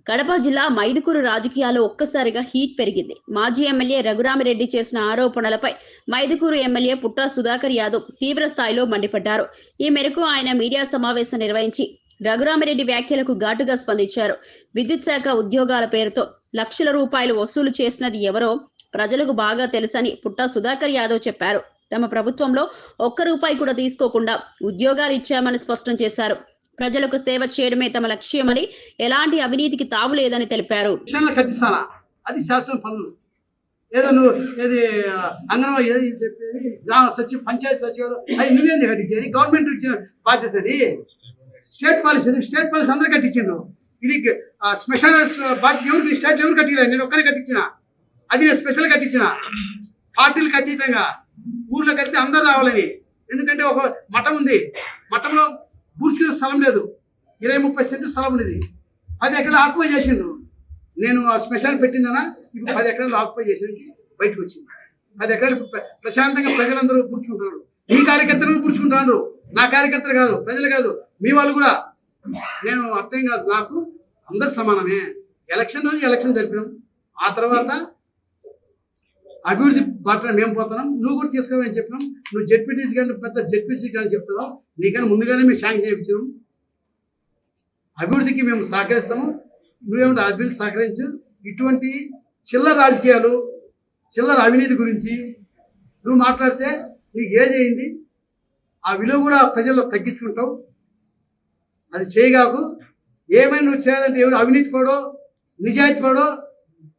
కడప జిల్లా మైదుకూరు రాజకీయాల్లో ఒక్కసారిగా హీట్ పెరిగింది. మాజీ ఎమ్మెల్యే రఘురామిరెడ్డి చేసిన ఆరోపణలపై మైదుకూరు ఎమ్మెల్యే పుట్ట సుధాకర్ యాదవ్ తీవ్ర స్థాయిలో మండిపడ్డారు. ఈ మేరకు ఆయన మీడియా సమావేశం నిర్వహించి రఘురామిరెడ్డి వ్యాఖ్యలకు ఘాటుగా స్పందించారు. విద్యుత్ శాఖ ఉద్యోగాల పేరుతో లక్షల రూపాయలు వసూలు చేసినది ఎవరో ప్రజలకు బాగా తెలుసని పుట్ట సుధాకర్ యాదవ్ చెప్పారు. తమ ప్రభుత్వంలో ఒక్క రూపాయి కూడా తీసుకోకుండా ఉద్యోగాలు ఇచ్చామని స్పష్టం చేశారు. ప్రజలకు సేవ చేయడమే తమ లక్ష్యమని, ఎలాంటి అవినీతికి తావు లేదని తెలిపారు. అది శాస్త్రం పనులు ఏదో నువ్వు ఏది అంగన్వాడీ ఏది చెప్పేది గ్రామ సచివ పంచాయతీ సచివాలు అది నువ్వేంది కట్టించేది? గవర్నమెంట్ ఇచ్చిన బాధ్యత అది. స్టేట్ పాలసీ అందరూ కట్టించిండు. ఇది స్పెషల్ బాధ్యత ఎవరికి? స్టేట్ ఎవరు కట్టించలేదు, నేను ఒక్కనే కట్టించిన. అది నేను స్పెషల్ కట్టించిన. పార్టీలకు అతీతంగా ఊర్లో కడితే అందరూ రావాలని. ఎందుకంటే ఒక మఠం ఉంది, మఠంలో పూడ్చుకునే స్థలం లేదు, 20-30 సెంట్లు స్థలం ఉంది. 10 ఎకరాలు ఆక్యుపై చేసిండు. నేను ఆ స్పెషల్ పెట్టిందనా ఇప్పుడు 10 ఎకరాలు ఆక్యుపై చేసేందుకు బయటకు వచ్చింది. 10 ఎకరాలు ప్రశాంతంగా ప్రజలందరూ పూడ్చుకుంటున్నారు. మీ కార్యకర్తలు పూడ్చుకుంటున్నారు, నా కార్యకర్తలు కాదు, ప్రజలు కాదు, మీ వాళ్ళు కూడా. నేను అర్థం కాదు, నాకు అందరు సమానమే. ఎలక్షన్ రోజు ఎలక్షన్ జరిపినాం, ఆ తర్వాత అభివృద్ధి బాటలో మేము పోతున్నాం. నువ్వు కూడా తీసుకోవని చెప్పినాం. నువ్వు జెడ్పీటీసీ కానీ పెద్ద జెడ్పీటీసీ కానీ చెప్తున్నావు, నీకన్నా ముందుగానే మేము శాంక్షన్ చేయించినాం. అభివృద్ధికి మేము సహకరిస్తాము, నువ్వేమంటే అభివృద్ధి సహకరించు. ఇటువంటి చిల్లర రాజకీయాలు, చిల్లర అవినీతి గురించి నువ్వు మాట్లాడితే నీకు ఏజ్ అయింది, ఆ విలువ కూడా ప్రజల్లో తగ్గించుకుంటావు. అది చేయగాకు. ఏమైనా నువ్వు చేయాలంటే ఎవరు అవినీతి పడో నిజాయితీ పడో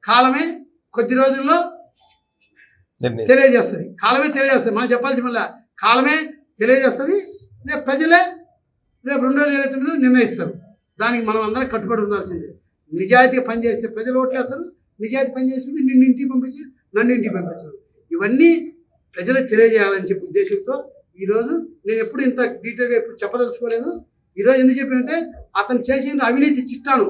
కాలమే కొద్ది రోజుల్లో తెలియజేస్తుంది. కాలమే తెలియజేస్తుంది. మనం చెప్పాల్సి మళ్ళీ కాలమే తెలియజేస్తుంది. రేపు ప్రజలే రేపు 2029 నిర్ణయిస్తారు. దానికి మనం అందరం కట్టుబడి ఉండాల్సిందే. నిజాయితీగా పనిచేస్తే ప్రజలు ఓట్లేస్తారు, నిజాయితీ పనిచేస్తుంటే నిన్ను ఇంటికి పంపించి నన్ను ఇంటికి పంపించారు. ఇవన్నీ ప్రజలకు తెలియజేయాలని చెప్పే ఉద్దేశంతో ఈరోజు నేను ఎప్పుడు ఇంత డీటెయిల్గా ఎప్పుడు చెప్పదలుచుకోలేదు. ఈరోజు ఎందుకు చెప్పినంటే అతను చేసిన అవినీతి చిట్టాను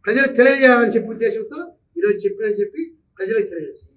ప్రజలకు తెలియజేయాలని చెప్పే ఉద్దేశంతో ఈరోజు చెప్పినని చెప్పి ప్రజలకు తెలియజేస్తాను.